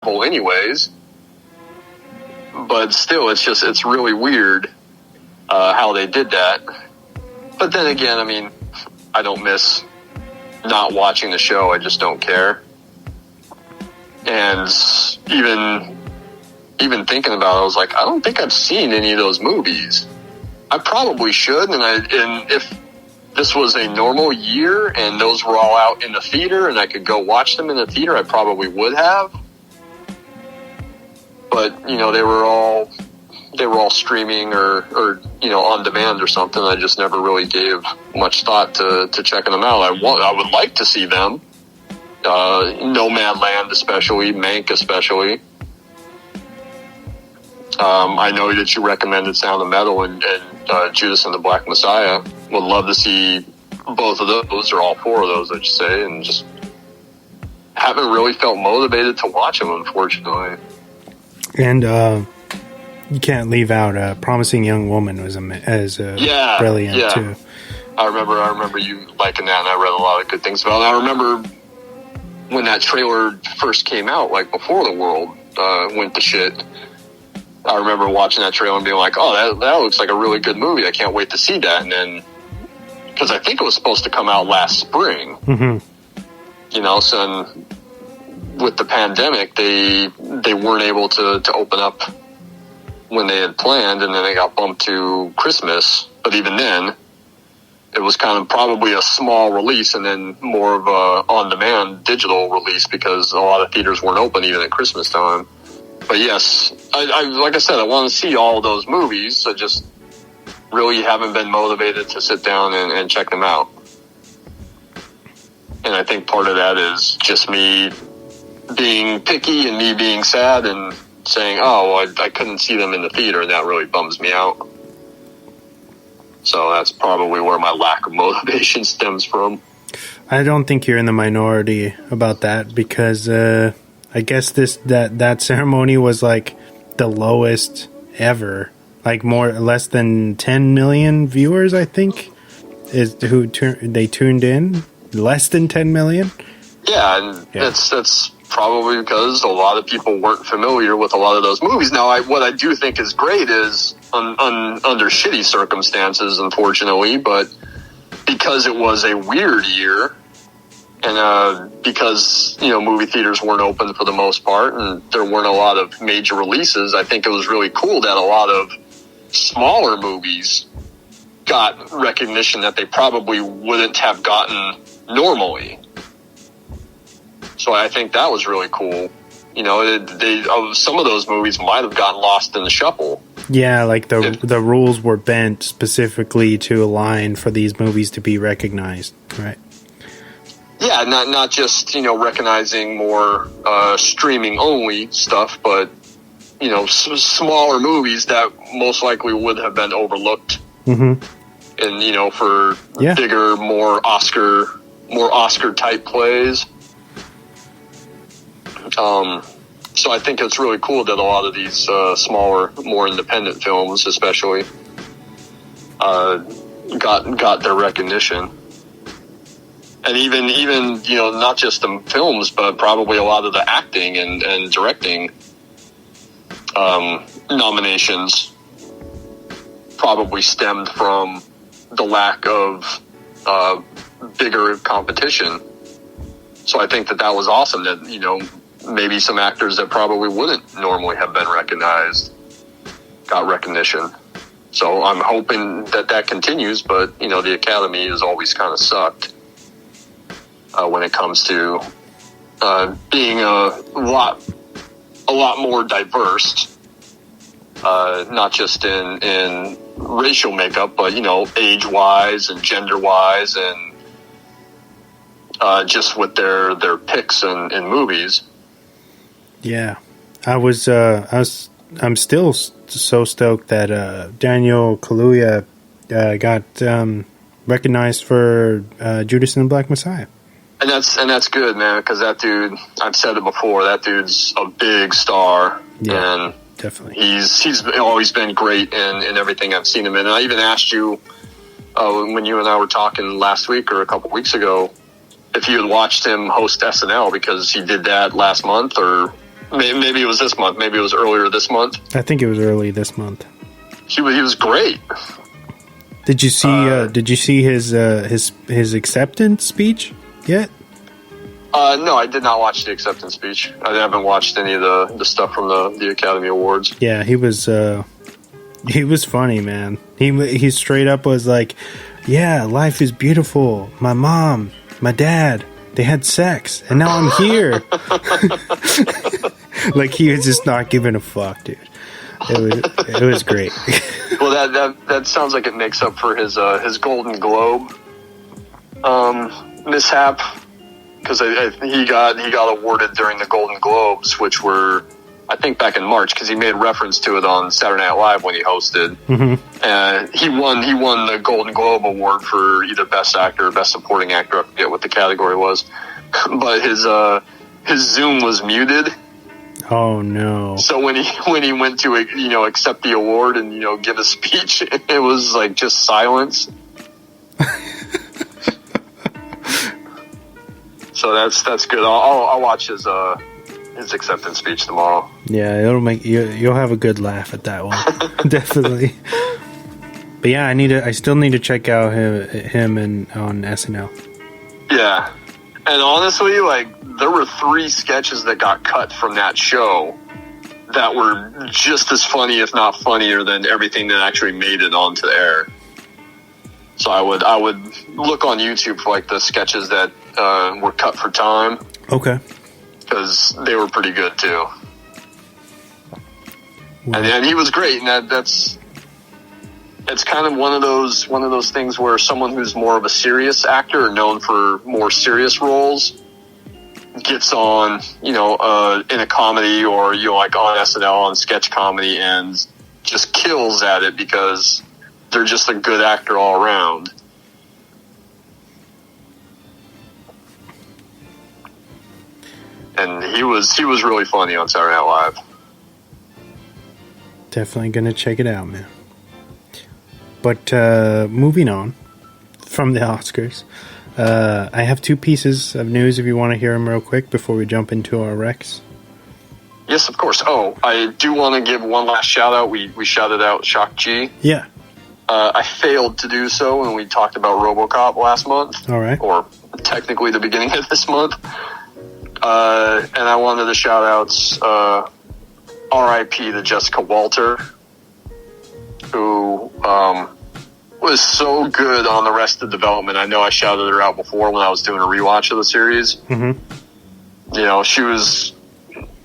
anyways. But still, it's really weird how they did that. But then again, I mean, I don't miss not watching the show. I just don't care. And even thinking about it, I was like, I don't think I've seen any of those movies. I probably should. And if this was a normal year and those were all out in the theater and I could go watch them in the theater, I probably would have. But, you know, they were all streaming or you know, on demand or something. I just never really gave much thought to checking them out. I would like to see them. Nomadland especially, Mank especially. I know that you recommended Sound of Metal and Judas and the Black Messiah. Would love to see both of those, or all four of those, I should say, and just haven't really felt motivated to watch them, unfortunately. And you can't leave out Promising Young Woman as brilliant too. I remember you liking that, and I read a lot of good things about it. I remember when that trailer first came out, like before the world went to shit. I remember watching that trailer and being like, "Oh, that looks like a really good movie. I can't wait to see that." And then, because I think it was supposed to come out last spring, you know, so with the pandemic, they weren't able to open up when they had planned, and then they got bumped to Christmas. But even then, it was kind of probably a small release and then more of a on-demand digital release because a lot of theaters weren't open even at Christmas time. But yes, I like I said, I want to see all of those movies. I just really haven't been motivated to sit down and check them out. And I think part of that is just me being picky and me being sad and saying, oh, well, I couldn't see them in the theater, and that really bums me out. So that's probably where my lack of motivation stems from. I don't think you're in the minority about that, because I guess that ceremony was like the lowest ever, like less than 10 million viewers, I think, they tuned in. Less than 10 million. Yeah, and that's probably because a lot of people weren't familiar with a lot of those movies. Now, what I do think is great is under shitty circumstances, unfortunately, but because it was a weird year. And because, you know, movie theaters weren't open for the most part and there weren't a lot of major releases, I think it was really cool that a lot of smaller movies got recognition that they probably wouldn't have gotten normally. So I think that was really cool. You know, some of those movies might have gotten lost in the shuffle. Yeah, like the rules were bent specifically to align for these movies to be recognized, right? Yeah, not just, you know, recognizing more streaming only stuff, but, you know, smaller movies that most likely would have been overlooked. And, you know, for bigger, more Oscar type plays. So I think it's really cool that a lot of these smaller, more independent films, especially, got their recognition. And even you know, not just the films, but probably a lot of the acting and directing nominations probably stemmed from the lack of bigger competition. So I think that was awesome that, you know, maybe some actors that probably wouldn't normally have been recognized got recognition. So I'm hoping that continues, but, you know, the Academy has always kind of sucked when it comes to being a lot more diverse, not just in racial makeup, but, you know, age-wise and gender-wise, and just with their picks in movies. Yeah, I'm still so stoked that Daniel Kaluuya got recognized for Judas and the Black Messiah. And that's good, man, because that dude, I've said it before, that dude's a big star. Yeah, and definitely. He's always been great in everything I've seen him in. And I even asked you when you and I were talking last week or a couple weeks ago if you had watched him host SNL, because he did that last month or Maybe it was this month. Maybe it was earlier this month. I think it was early this month. He was great. Did you see his acceptance speech yet? No, I did not watch the acceptance speech. I haven't watched any of the stuff from the Academy Awards. Yeah, he was funny, man. He straight up was like, "Yeah, life is beautiful. My mom, my dad, they had sex, and now I'm here." Like, he was just not giving a fuck, dude. It was great. Well, that sounds like it makes up for his Golden Globe mishap, because he got awarded during the Golden Globes, which were, I think, back in March, because he made reference to it on Saturday Night Live when he hosted. Mm-hmm. And he won the Golden Globe award for either Best Actor or Best Supporting Actor. I forget what the category was, but his Zoom was muted. Oh no! So when he went to accept the award and give a speech, it was like just silence. So that's good. I'll watch his acceptance speech tomorrow. Yeah, it'll make you'll have a good laugh at that one. Definitely. But yeah, I still need to check out him on SNL. Yeah. And honestly, like, there were 3 sketches that got cut from that show that were just as funny, if not funnier, than everything that actually made it onto the air. So I would look on YouTube for like the sketches that were cut for time. Okay. Because they were pretty good too. Wow. And he was great, and it's kind of one of those things where someone who's more of a serious actor or known for more serious roles gets on, in a comedy or like on SNL on sketch comedy and just kills at it because they're just a good actor all around. And he was really funny on Saturday Night Live. Definitely gonna check it out, man. But moving on from the Oscars, I have 2 pieces of news if you want to hear them real quick before we jump into our recs. Yes, of course. Oh, I do want to give one last shout out. We shouted out Shock G. Yeah. I failed to do so when we talked about RoboCop last month. All right. Or technically the beginning of this month. And I wanted to shout out R.I.P. to Jessica Walter, who was so good on the rest of development. I know I shouted her out before when I was doing a rewatch of the series. Mm-hmm. She was...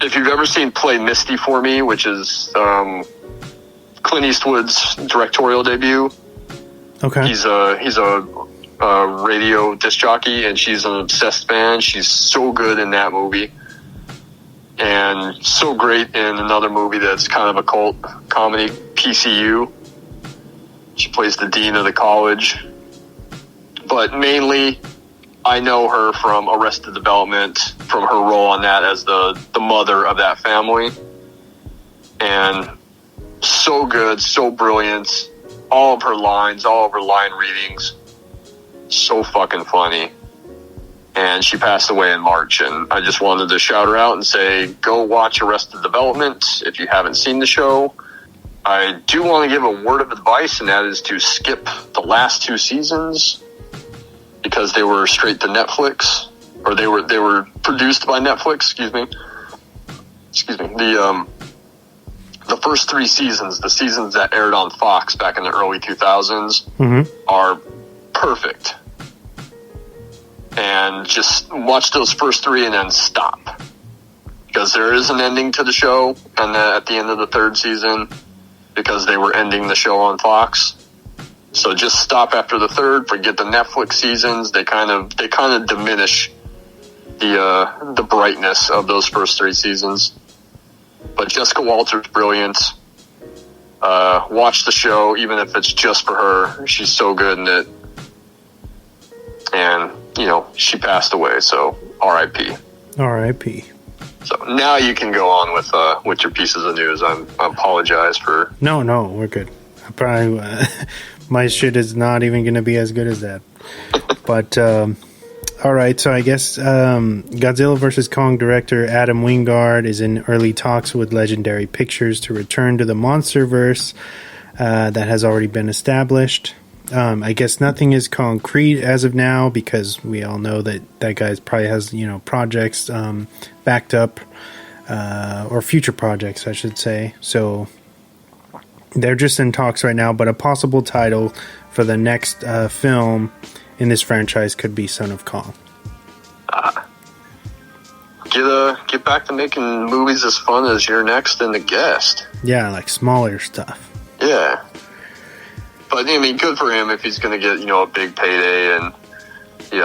If you've ever seen Play Misty for Me, which is Clint Eastwood's directorial debut. Okay. He's a radio disc jockey, and she's an obsessed fan. She's so good in that movie. And so great in another movie that's kind of a cult comedy, PCU. She plays the dean of the college. But mainly, I know her from Arrested Development, from her role on that as the mother of that family. And so good, so brilliant. All of her lines, all of her line readings. So fucking funny. And she passed away in March, and I just wanted to shout her out and say, go watch Arrested Development if you haven't seen the show. I do want to give a word of advice, and that is to skip the last 2 seasons because they were straight to Netflix, or they were produced by Netflix. Excuse me. The first 3 seasons, the seasons that aired on Fox back in the early 2000s, mm-hmm. are perfect. And just watch those first 3 and then stop. Because there is an ending to the show and at the end of the 3rd season, because they were ending the show on Fox. So just stop after the 3rd, forget the Netflix seasons. They kind of diminish the brightness of those first 3 seasons. But Jessica Walter's brilliant. Watch the show, even if it's just for her. She's so good in it. And, she passed away, so R.I.P. R.I.P. So now you can go on with your pieces of news. I apologize for... No, we're good. I probably... my shit is not even going to be as good as that. But All right, so I guess Godzilla vs. Kong director Adam Wingard is in early talks with Legendary Pictures to return to the MonsterVerse that has already been established. I guess nothing is concrete as of now because we all know that guy's probably has, projects backed up, or future projects, I should say. So they're just in talks right now, but a possible title for the next film in this franchise could be Son of Kong. Get back to making movies as fun as You're Next and The Guest. Yeah, like smaller stuff. Yeah. But, I mean, good for him if he's going to get, a big payday and,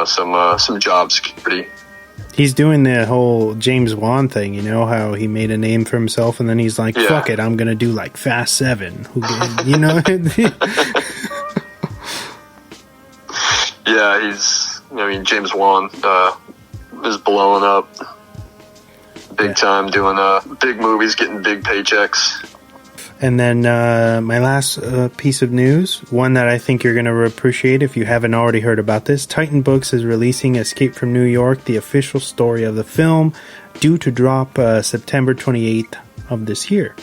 some job security. He's doing the whole James Wan thing, how he made a name for himself and then he's like, fuck it, I'm going to do like Fast 7. Yeah, James Wan is blowing up big time, doing big movies, getting big paychecks. And then my last piece of news, one that I think you're going to appreciate if you haven't already heard about this. Titan Books is releasing Escape from New York, the official story of the film, due to drop September 28th of this year.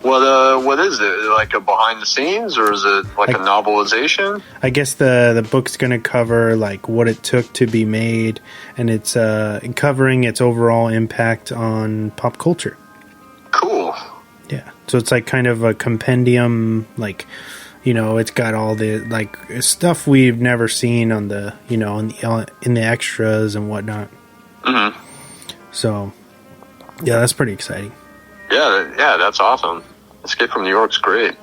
What is it? Like a behind the scenes, or is it like a novelization? I guess the book's going to cover like what it took to be made, and it's covering its overall impact on pop culture. Cool. Yeah. So it's like kind of a compendium, like, it's got all the like stuff we've never seen on the, in the extras and whatnot. Mm-hmm. So, yeah, that's pretty exciting. Yeah, that's awesome. Escape from New York's great.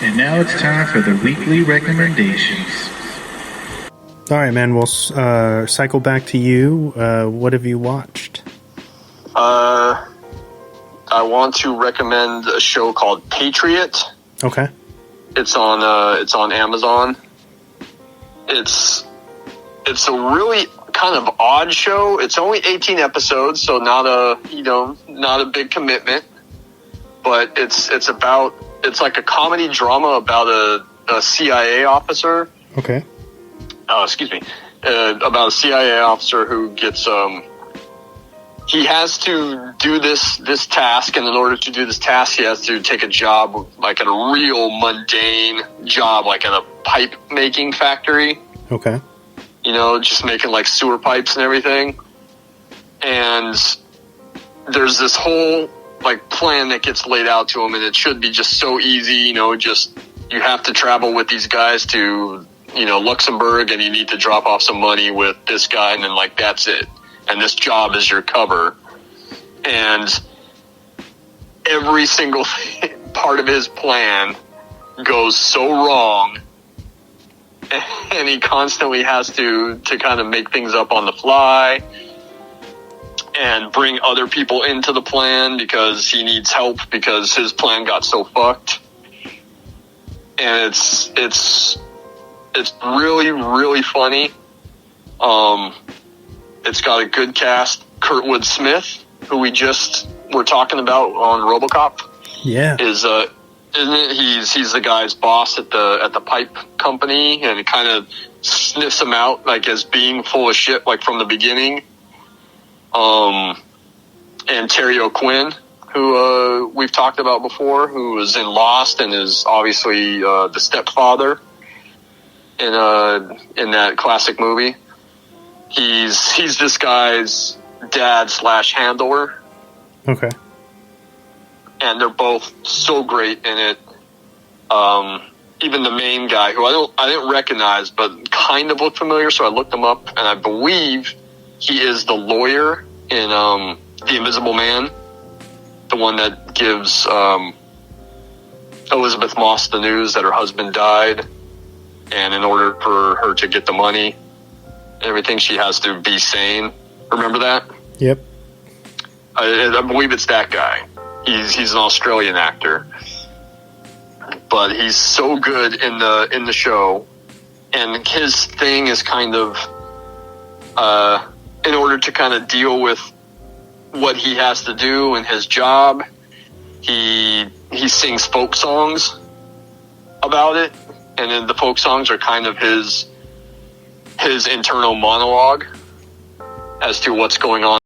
And now it's time for the weekly recommendations. All right, man, we'll cycle back to you. What have you watched? I want to recommend a show called Patriot. Okay. It's on Amazon. It's a really kind of odd show. It's only 18 episodes, so not a big commitment. But it's like a comedy drama about a CIA officer. Okay. Excuse me. About a CIA officer who gets he has to do this task, and in order to do this task, he has to take a job, like at a real mundane job, like in a pipe making factory. Okay. Just making like sewer pipes and everything. And there's this whole like plan that gets laid out to him, and it should be just so easy, just you have to travel with these guys to, Luxembourg, and you need to drop off some money with this guy, and then like that's it. And this job is your cover. And every single part of his plan goes so wrong, and he constantly has to kind of make things up on the fly and bring other people into the plan because he needs help because his plan got so fucked. And it's really, really funny. It's got a good cast. Kurtwood Smith, who we just were talking about on RoboCop, isn't it? He's the guy's boss at the pipe company, and it kind of sniffs him out like as being full of shit, like from the beginning. And Terry O'Quinn, who we've talked about before, who was in Lost and is obviously the stepfather in that classic movie. He's this guy's dad / handler. Okay. And they're both so great in it. Even the main guy, who I didn't recognize, but kind of looked familiar, so I looked him up, and I believe he is the lawyer in The Invisible Man, the one that gives Elizabeth Moss the news that her husband died, and in order for her to get the money and everything, she has to be sane. Remember that? Yep. I believe it's that guy. He's an Australian actor, but he's so good in the show, and his thing is kind of in order to kind of deal with what he has to do in his job, he sings folk songs about it, and then the folk songs are kind of his internal monologue as to what's going on